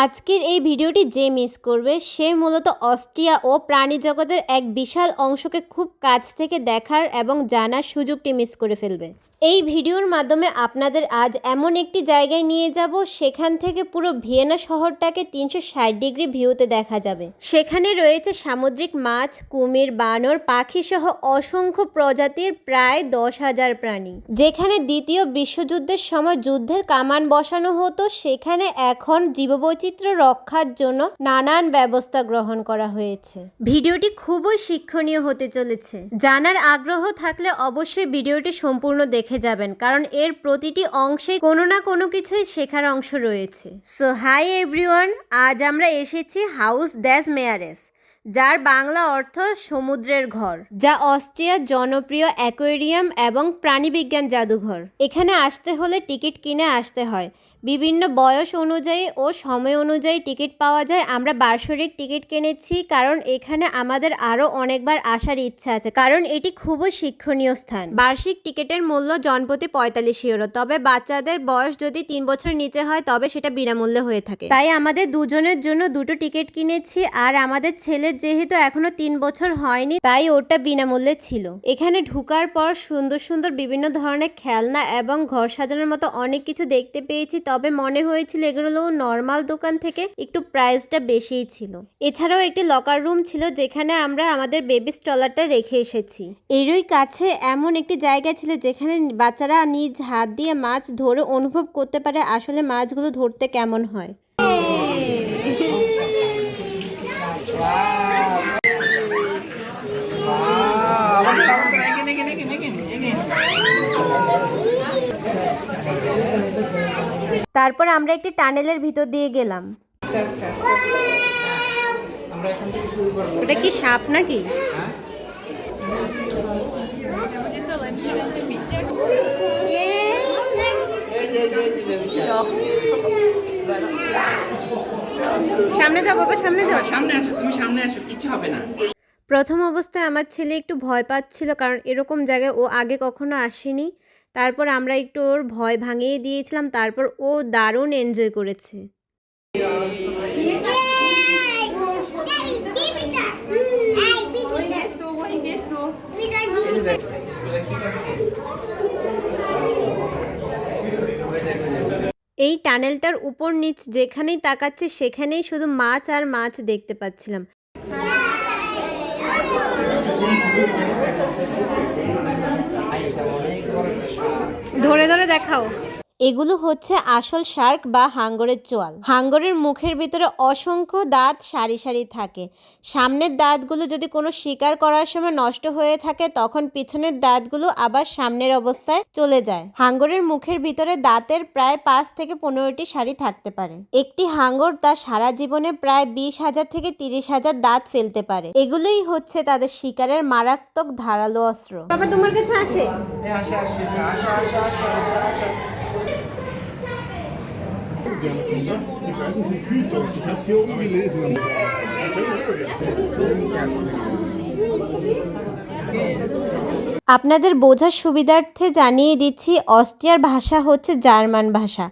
আজকের এই ভিডিওটি যে মিস করবে সে মূলত অস্ট্রিয়া ও প্রাণী জগতের এক বিশাল অংশকে খুব কাছ থেকে দেখার এবং জানার সুযোগটি মিস করে ফেলবে। এই ভিডিওর মাধ্যমে আপনাদের আজ এমন একটি জায়গায় নিয়ে যাব, সেখান থেকে পুরো ভিয়েনা শহরটাকে 360 ডিগ্রি ভিউতে দেখা যাবে। সেখানে রয়েছে সামুদ্রিক মাছ, কুমির, বানর, পাখি সহ অসংখ্য প্রজাতির প্রায় 10,000 প্রাণী। যেখানে দ্বিতীয় বিশ্বযুদ্ধের সময় যুদ্ধের কামান বসানো হতো, সেখানে এখন জীববৈচিত্র্য রক্ষার জন্য নানান ব্যবস্থা গ্রহণ করা হয়েছে। ভিডিওটি খুবই শিক্ষণীয় হতে চলেছে। জানার আগ্রহ থাকলে অবশ্যই ভিডিওটি সম্পূর্ণ দেখে যাবেন, কারণ এর প্রতিটি অংশে কোনো না কোনো কিছুই শেখার অংশ রয়েছে। সো হাই এভরিওয়ান, আজ আমরা এসেছি হাউস দ্যাস মেয়ারেস, যার বাংলা অর্থ সমুদ্রের ঘর, যা অস্ট্রিয়ার জনপ্রিয় অ্যাকোয়ারিয়াম এবং প্রাণীবিজ্ঞান জাদুঘর। এখানে আসতে হলে টিকিট কিনে আসতে হয়। বিভিন্ন বয়স অনুযায়ী ও সময় অনুযায়ী টিকিট পাওয়া যায়। আমরা বার্ষিক টিকিট কিনেছি, কারণ এখানে আমাদের আরও অনেকবার আসার ইচ্ছা আছে, কারণ এটি খুবই শিক্ষণীয় স্থান। বার্ষিক টিকিটের মূল্য জনপ্রতি 45 ইউরো, তবে বাচ্চাদের বয়স যদি 3 বছর নিচে হয় তবে সেটা বিনামূল্যে হয়ে থাকে। তাই আমাদের দুজনের জন্য দুটো টিকিট কিনেছি, আর আমাদের ছেলের যেহেতু এখনো 3 বছর হয়নি তাই ওটা বিনামূল্যে ছিল। এখানে ঢুকার পর সুন্দর সুন্দর বিভিন্ন ধরনের খেলনা এবং ঘর সাজানোর মতো অনেক কিছু দেখতে পেয়েছি, তবে মনে হয়েছিল এগুলো নর্মাল দোকান থেকে একটু প্রাইসটা বেশিই ছিল। এছাড়াও একটি লকার রুম ছিল, যেখানে আমরা আমাদের বেবি স্ট্রলারটা রেখে এসেছি। এরই কাছে এমন একটি জায়গা ছিল যেখানে বাচ্চারা নিজ হাত দিয়ে মাছ ধরে অনুভব করতে পারে আসলে মাছগুলো ধরতে কেমন হয়। তারপর আমরা একটি টানেলের ভিতর দিয়ে গেলাম। ওটা কি সাপ নাকি? সামনে যাও বাবা, সামনে যাও। সামনে আসো, তুমি সামনে আসো, কিছু হবে না। প্রথম অবস্থায় আমার ছেলে একটু ভয় পাচ্ছিল, কারণ এরকম জায়গায় ও আগে কখনো আসেনি। তারপর আমরা একটু ওর ভয় ভাঙিয়ে দিয়েছিলাম, তারপর ও দারুণ এনজয় করেছে। এই টানেলটার উপর নিচ যেখানেই তাকাচ্ছি সেখানেই শুধু মাছ আর মাছ দেখতে পাচ্ছিলাম। ধরে ধরে দেখাও। এগুলো হচ্ছে আসল শার্ক বা হাঙ্গরের চোয়াল। হাঙ্গরের মুখের ভিতরে অসংখ্য দাঁত সারি সারি থাকে। সামনের দাঁতগুলো যদি কোনো শিকার করার সময় নষ্ট হয়ে থাকে, তখন পিছনের দাঁতগুলো আবার সামনের অবস্থায় চলে যায়। হাঙ্গরের মুখের ভিতরে দাঁতের প্রায় 5 থেকে 15টি সারি থাকতে পারে। একটি হাঙ্গর তার সারা জীবনে প্রায় 20,000 থেকে 30,000 দাঁত ফেলতে পারে। এগুলোই হচ্ছে তাদের শিকারের মারাত্মক ধারালো অস্ত্র। বাবা তোমার কাছে আসে? Die Fragen sind Kühldeutsch. Ich habe es hier oben gelesen. আপনাদের বোঝার সুবিধার্থে জানিয়ে দিচ্ছি, অস্ট্রিয়ার ভাষা হচ্ছে জার্মান ভাষা।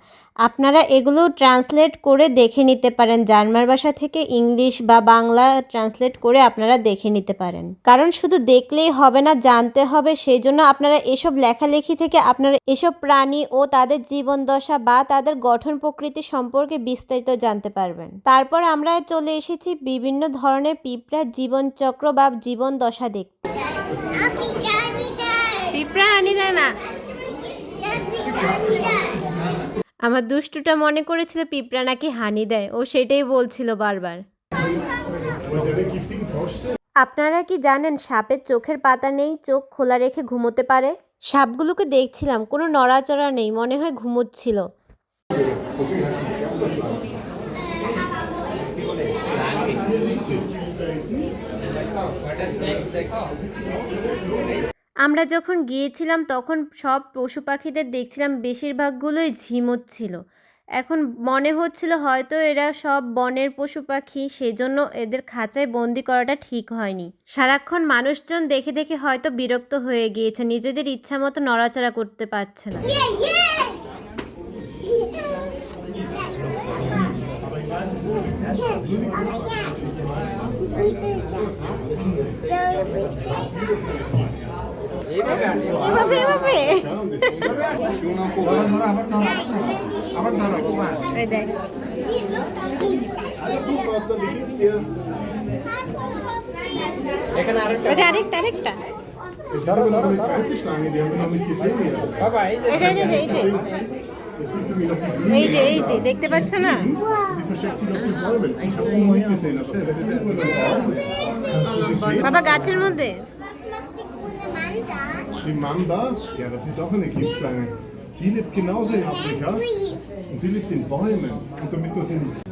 আপনারা এগুলো ট্রান্সলেট করে দেখে নিতে পারেন। জার্মান ভাষা থেকে ইংলিশ বা বাংলা ট্রান্সলেট করে আপনারা দেখে নিতে পারেন, কারণ শুধু দেখলেই হবে না, জানতে হবে। সেই জন্য আপনারা এসব লেখালেখি থেকে আপনারা এসব প্রাণী ও তাদের জীবন দশা বা তাদের গঠন প্রকৃতি সম্পর্কে বিস্তারিত জানতে পারবেন। তারপর আমরা চলে এসেছি বিভিন্ন ধরনের পিঁপড়ার জীবনচক্র বা জীবন দশা দেখতে। পিঁপড়া আনি দেয় না। আমার দুষ্টুটা মনে করেছিল পিঁপড়া নাকি হানি দেয়, ও সেটাই বলছিল বারবার। আপনারা কি জানেন সাপের চোখের পাতা নেই, চোখ খোলা রেখে ঘুমোতে পারে? সাপগুলোকে দেখছিলাম, কোনো নড়াচড়া নেই, মনে হয় ঘুমোচ্ছিল। আমরা যখন গিয়েছিলাম তখন সব পশু পাখিদের দেখছিলাম বেশিরভাগগুলোই ঝিমোচ্ছিল। এখন মনে হচ্ছিল হয়তো এরা সব বনের পশু পাখি, সেজন্য এদের খাঁচায় বন্দি করাটা ঠিক হয়নি। সারাক্ষণ মানুষজন দেখে দেখে হয়তো বিরক্ত হয়ে গিয়েছে, নিজেদের ইচ্ছা মতো নড়াচড়া করতে পারছে না। এভাবে এভাবে এই দেখ Vater, wie geht's dir? এখানে আরেকটা ওই যে আরেকটা Es ist aber noch eine zweite Schlange, die haben wir noch nicht gesehen. Hier. বাবা এই যে এই যে এই যে Es liegt nämlich noch die Grüne. এই যে দেখতে পাচ্ছ না Die versteckt sich auf den Bäumen. Ich habe sie noch nicht gesehen, aber vielleicht ist irgendwo noch drauf. Kannst du sie sehen? বাবা গাছের মধ্যে Die Mamba, ja, das ist auch eine Giftschlange. Die lebt genauso in Afrika und die lebt in Bäumen. Und damit man sie nicht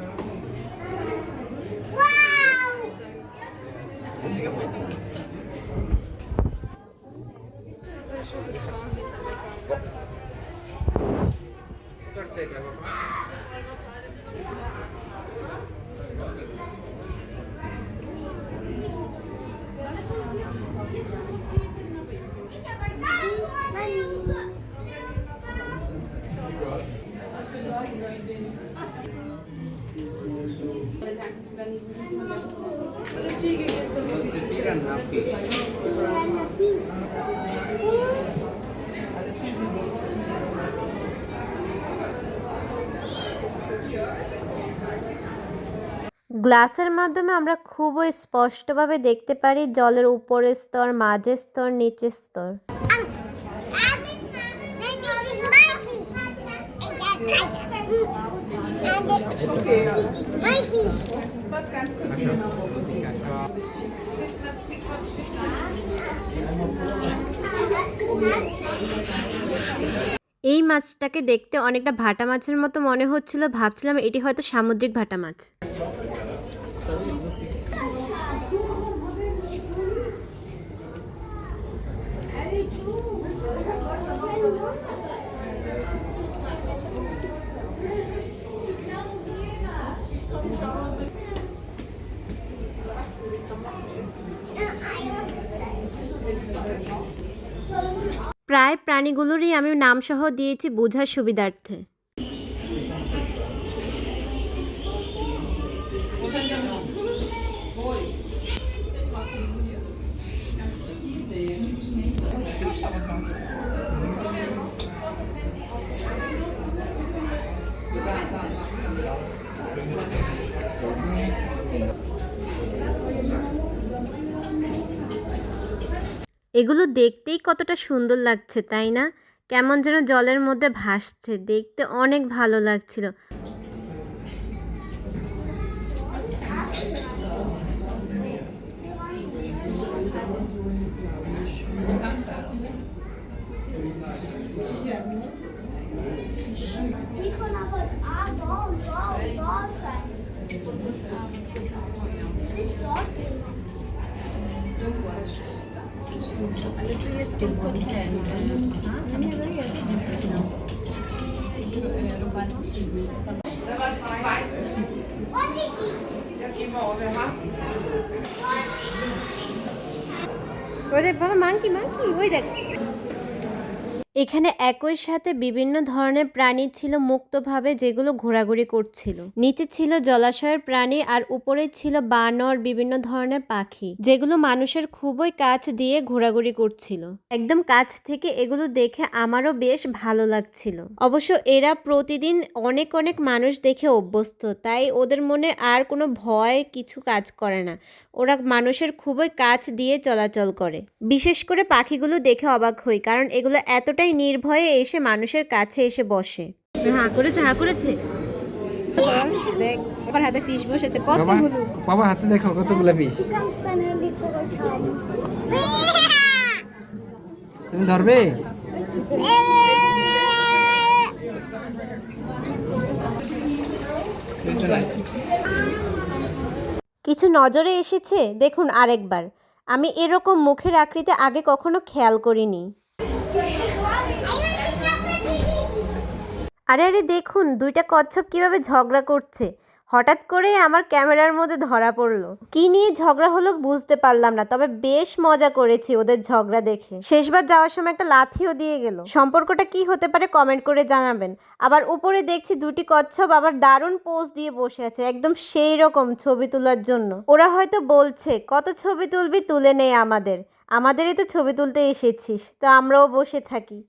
করছে এটা বাবা গ্লাসের মাধ্যমে আমরা খুবই স্পষ্টভাবে দেখতে পারি জলের উপরের স্তর, মাঝের স্তর, নিচের স্তর। এই মাছটাকে দেখতে অনেকটা ভাটা মাছের মতো মনে হচ্ছিল, ভাবছিলাম এটি হয়তো সামুদ্রিক ভাটা মাছ। প্রায় প্রাণীগুলোরই আমি নামসহ দিয়েছি বোঝার সুবিধার্থে। এগুলো দেখতেই কতটা সুন্দর লাগছে তাই না? কেমন যেন জলের মধ্যে ভাসছে, দেখতে অনেক ভালো লাগছিল। Die können aber da und da sein. Es ist dort drin. ওই দেখ বাবা, মাংকি ওই দেখ। এখানে একই সাথে বিভিন্ন ধরনের প্রাণী ছিল মুক্তভাবে, যেগুলো ঘোরাঘুরি করছিল। নিচে ছিল জলাশয়ের প্রাণী আর উপরে ছিল বানর, বিভিন্ন ধরনের পাখি, যেগুলো মানুষের খুবই কাছ দিয়ে ঘোরাঘুরি করছিল। একদম কাছ থেকে এগুলো দেখে আমারও বেশ ভালো লাগছিল। অবশ্য এরা প্রতিদিন অনেক অনেক মানুষ দেখে অভ্যস্ত, তাই ওদের মনে আর কোনো ভয় কিছু কাজ করে না। ওরা মানুষের খুবই কাছ দিয়ে চলাচল করে। বিশেষ করে পাখিগুলো দেখে অবাক হই, কারণ এগুলো এতটাই নির্ভয়ে এসে মানুষের কাছে এসে বসে। হ্যাঁ করেছে দেখ, আবার হাতে ফিশ বসেছে কতগুলো। বাবা হাতে দেখো কতগুলো fish. Du kannst dein Handy zurückhaben. তুমি ধরবে? কিছু নজরে এসেছে দেখুন আরেকবার। আমি এরকম মুখের আকৃতি আগে কখনো খেয়াল করিনি। আরে দেখুন দুইটা কচ্ছপ কিভাবে ঝগড়া করছে। হঠাৎ করে আমার ক্যামেরার মধ্যে ধরা পড়লো। কি নিয়ে ঝগড়া হলো বুঝতে পারলাম না, তবে বেশ মজা করেছি ওদের ঝগড়া দেখে। শেষবার যাওয়ার সময় একটা লাথিও দিয়ে গেল। সম্পর্কটা কি হতে পারে কমেন্ট করে জানাবেন। আবার উপরে দেখছি দুটি কচ্ছপ আবার দারুণ পোজ দিয়ে বসে আছে, একদম সেই রকম ছবি তোলার জন্য। ওরা হয়তো বলছে কত ছবি তুলবি, তুলে নেই আমাদেরই তো ছবি তুলতে এসেছিস, তো আমরাও বসে থাকি।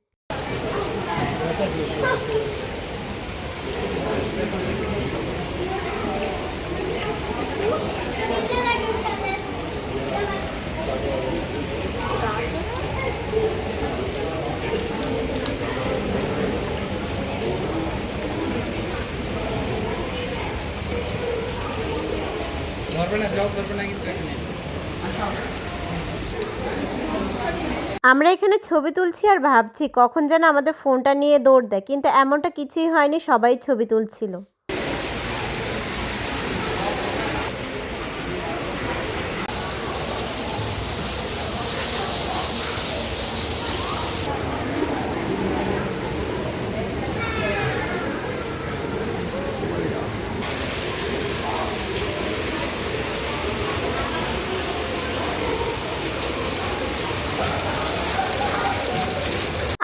ধরবে না, জব ধরবে না কিন্তু এখানে। আমরা এখানে ছবি তুলছি আর ভাবছি কখন যেন আমাদের ফোনটা নিয়ে দৌড় দেয়, কিন্তু এমনটা কিছুই হয়নি, সবাই ছবি তুলছিল।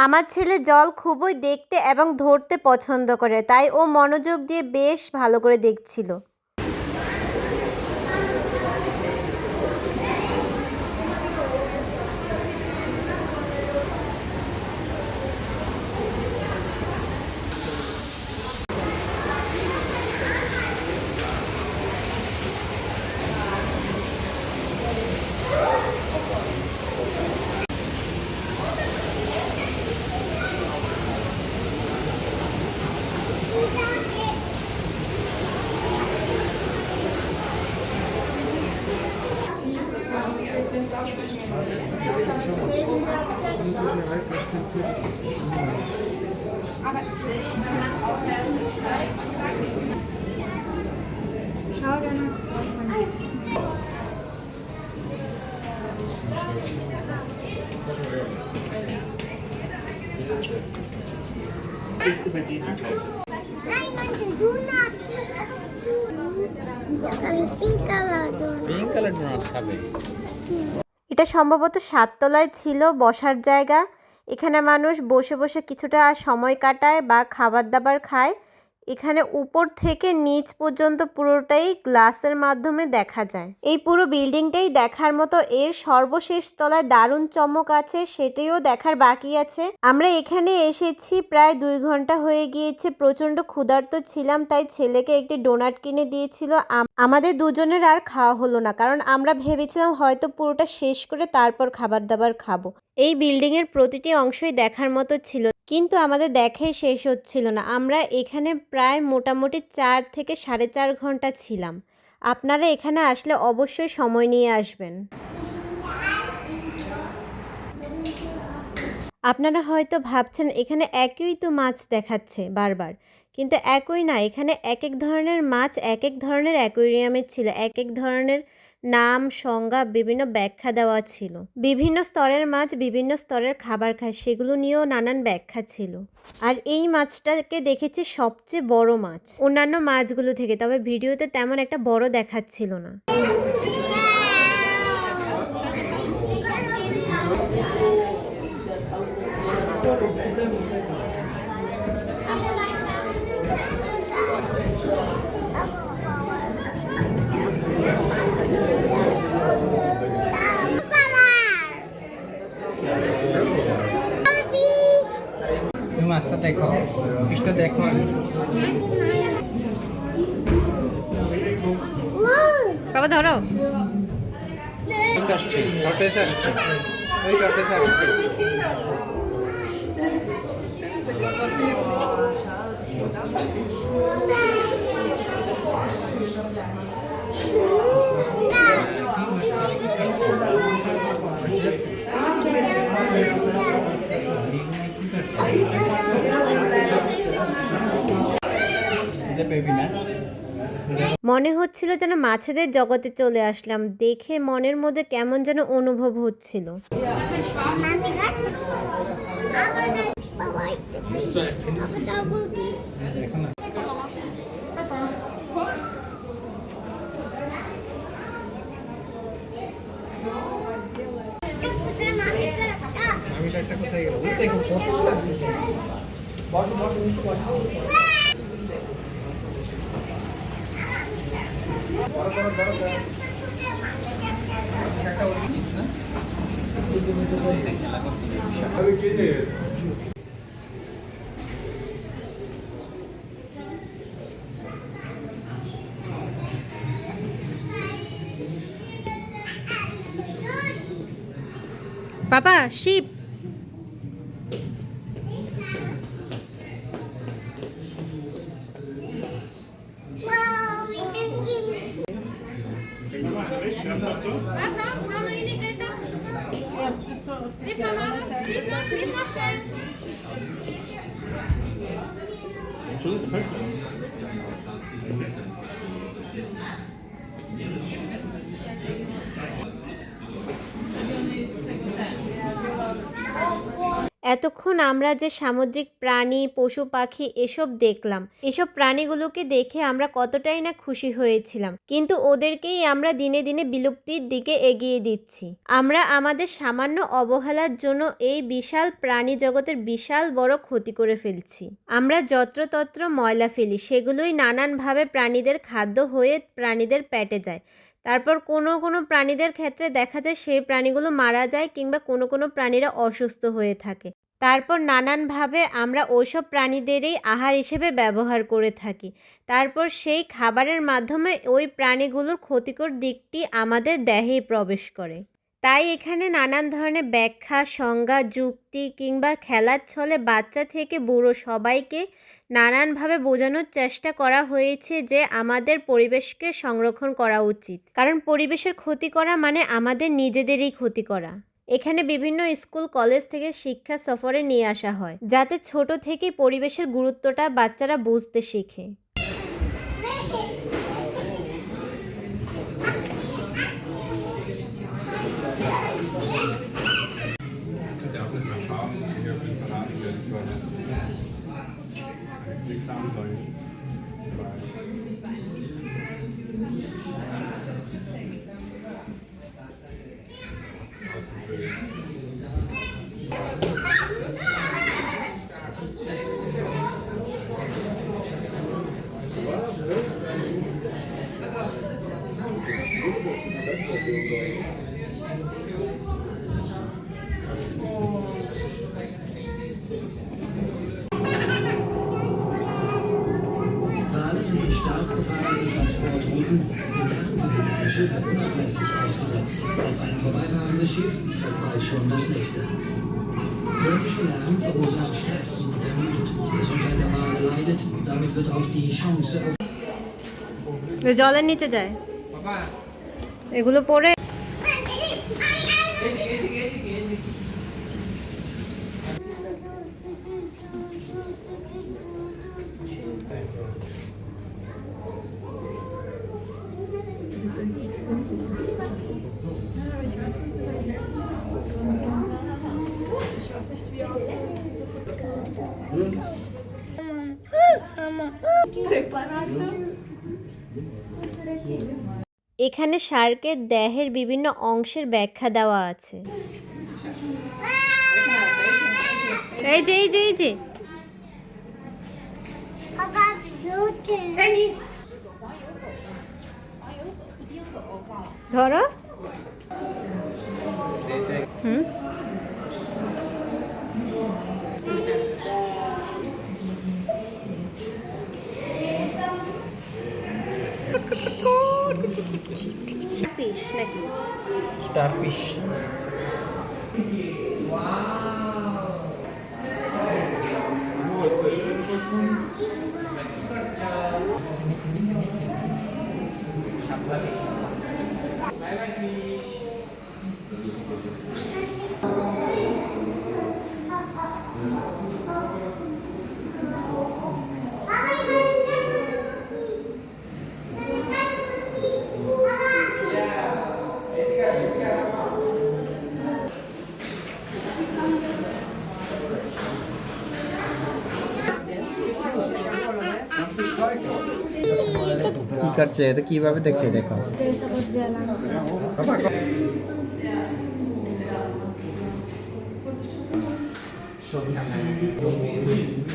আমার ছেলে জল খুবই দেখতে এবং ধরতে পছন্দ করে, তাই ও মনোযোগ দিয়ে বেশ ভালো করে দেখছিল। আমি pink colour pink colour donut খাবে। এটা সম্ভবত 7 তলায় ছিল বসার জায়গা। এখানে মানুষ বসে বসে কিছুটা সময় কাটায় বা খাবার দাবার খায়। এখানে উপর থেকে নিচ পর্যন্ত পুরোটাই গ্লাসের মাধ্যমে দেখা যায়। এই পুরো বিল্ডিংটাই দেখার মতো। এর সর্বশেষ তলায় দারুণ চমক আছে, সেটাও দেখার বাকি আছে। আমরা এখানে এসেছি প্রায় 2 ঘন্টা হয়ে গিয়েছে। প্রচণ্ড ক্ষুধার্ত ছিলাম, তাই ছেলেকে একটি ডোনাট কিনে দিয়েছিল। আমাদের দুজনের আর খাওয়া হলো না, কারণ আমরা ভেবেছিলাম হয়তো পুরোটা শেষ করে তারপর খাবার দাবার খাবো। এই বিল্ডিংয়ের প্রতিটি অংশই দেখার মতো ছিল, কিন্তু আমাদের দেখাই শেষ হচ্ছিল না। আমরা এখানে প্রায় মোটামুটি 4 থেকে 4.5 ঘন্টা ছিলাম। আপনারা এখানে আসলে অবশ্যই সময় নিয়ে আসবেন। আপনারা হয়তো ভাবছেন এখানে একই তো মাছ দেখাচ্ছে বারবার, কিন্তু একই না। এখানে এক এক ধরনের মাছ এক এক ধরনের অ্যাকোয়ারিয়ামে ছিল। এক এক ধরনের নাম, সংজ্ঞা, বিভিন্ন ব্যাখ্যা দেওয়া ছিল। বিভিন্ন স্তরের মাছ বিভিন্ন স্তরের খাবার খায়, সেগুলো নিয়েও নানান ব্যাখ্যা ছিল। আর এই মাছটাকে দেখেছি সবচেয়ে বড় মাছ অন্যান্য মাছগুলো থেকে, তবে ভিডিওতে তেমন একটা বড় দেখাচ্ছিল না। তুমি মাছটা দেখো, ফিশটা দেখো। বাবা ধরো। আসছে, টর্টেস আসছে, ওই টর্টেস আসছে। মনে হচ্ছিল যেন মাছেদের জগতে চলে আসলাম। দেখে মনের মধ্যে কেমন যেন অনুভব হচ্ছিল। বাবা, দেখো কত লাগছে। বসো বসো নিচে বসো। বড় বড় বড় বড়। একটা ওই নিচ না। Alle gehen jetzt. বাবা শিপ এতক্ষণ আমরা যে সামুদ্রিক প্রাণী পশু পাখি এসব দেখলাম, এসব প্রাণীগুলোকে দেখে আমরা কতটাই না খুশি হয়েছিলাম, কিন্তু ওদেরকেই আমরা দিনে দিনে বিলুপ্তির দিকে এগিয়ে দিচ্ছি। আমরা আমাদের সামান্য অবহেলার জন্য এই বিশাল প্রাণী জগতের বিশাল বড় ক্ষতি করে ফেলছি। আমরা যত্রতত্র ময়লা ফেলি, সেগুলোই নানানভাবে প্রাণীদের খাদ্য হয়ে প্রাণীদের পেটে যায়। তারপর কোনো প্রাণীদের ক্ষেত্রে দেখা যায় সেই প্রাণীগুলো মারা যায়, কিংবা কোনো প্রাণীরা অসুস্থ হয়ে থাকে। তারপর নানানভাবে আমরা ওইসব প্রাণীদেরই আহার হিসেবে ব্যবহার করে থাকি। তারপর সেই খাবারের মাধ্যমে ওই প্রাণীগুলোর ক্ষতিকর দিকটি আমাদের দেহেই প্রবেশ করে। তাই এখানে নানান ধরনের ব্যাখ্যা, সংজ্ঞা, যুক্তি কিংবা খেলার ছলে বাচ্চা থেকে বুড়ো সবাইকে নানানভাবে বোঝানোর চেষ্টা করা হয়েছে যে আমাদের পরিবেশকে সংরক্ষণ করা উচিত, কারণ পরিবেশের ক্ষতি করা মানে আমাদের নিজেদেরই ক্ষতি করা। এখানে বিভিন্ন স্কুল কলেজ থেকে শিক্ষা সফরে নিয়ে আসা হয়, যাতে ছোট থেকেই পরিবেশের গুরুত্বটা বাচ্চারা বুঝতে শিখে। Darf nicht mal schauen, hier auf den Verlag jetzt gerade. Nichts anfangen. Wale sind in stark befahrenen Transportrouten den Transport der Schiffe unablässig ausgesetzt. Auf ein vorbeifahren Schiff folgt schon das nächste. Solche Lärm verursacht Stress und ermüdet. Die Gesundheit der Wale leidet. Damit wird auch die Chance auf জলের নিচে যায়, বাবা এগুলো পরে এখানে শার্কের দেহের বিভিন্ন অংশের ব্যাখ্যা দেওয়া আছে। এই যে Papa, Blute. ধরো। হুম, ফিশ নাকি? Starfish. Wo ist der Elend verschwunden? Bye bye fish. কি করছে এটা কিভাবে দেখে দেখো Der ist aber sehr langsam. Langsam, langsam.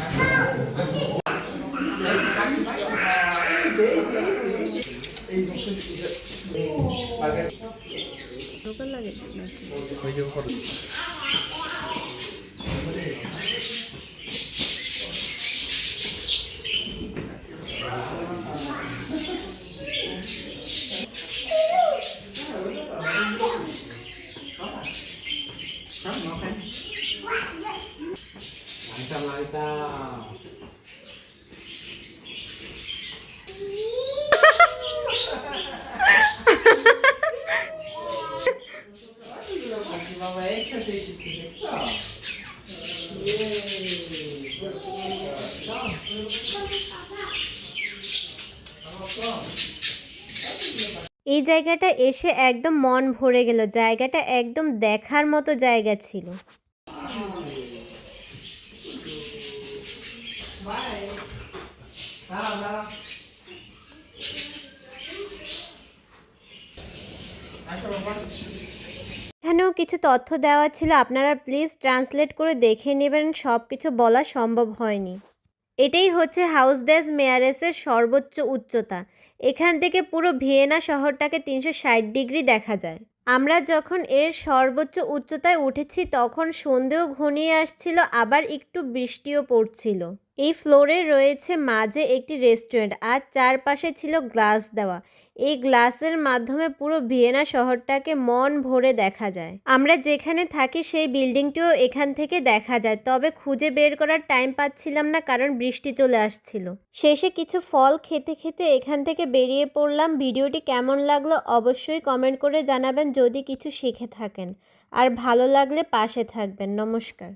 Ultimamente, a gente tem que só. এই জায়গাটা এসে একদম মন ভরে গেল। জায়গাটা একদম দেখার মতো জায়গা ছিল। এখানেও কিছু তথ্য দেওয়া ছিল, আপনারা প্লিজ ট্রান্সলেট করে দেখে নেবেন, সব কিছু বলা সম্ভব হয়নি। এটাই হচ্ছে হাউস দেস মেয়ারেসের সর্বোচ্চ উচ্চতা। এখান থেকে পুরো ভিয়েনা শহরটাকে 360 ডিগ্রি দেখা যায়। আমরা যখন এর সর্বোচ্চ উচ্চতায় উঠেছি তখন সন্ধেও ঘনিয়ে আসছিল, আবার একটু বৃষ্টিও পড়ছিল। এই ফ্লোরে রয়েছে মাঝে একটি রেস্টুরেন্ট, আর চারপাশে ছিল গ্লাস দেওয়া। এই গ্লাসের মাধ্যমে পুরো ভিয়েনা শহরটাকে মন ভরে দেখা যায়। আমরা যেখানে থাকি সেই বিল্ডিংটিও এখান থেকে দেখা যায়, তবে খুঁজে বের করার টাইম পাচ্ছিলাম না কারণ বৃষ্টি চলে আসছিল। শেষে কিছু ফল খেতে খেতে এখান থেকে বেরিয়ে পড়লাম। ভিডিওটি কেমন লাগলো অবশ্যই কমেন্ট করে জানাবেন যদি কিছু শিখে থাকেন, আর ভালো লাগলে পাশে থাকবেন। নমস্কার।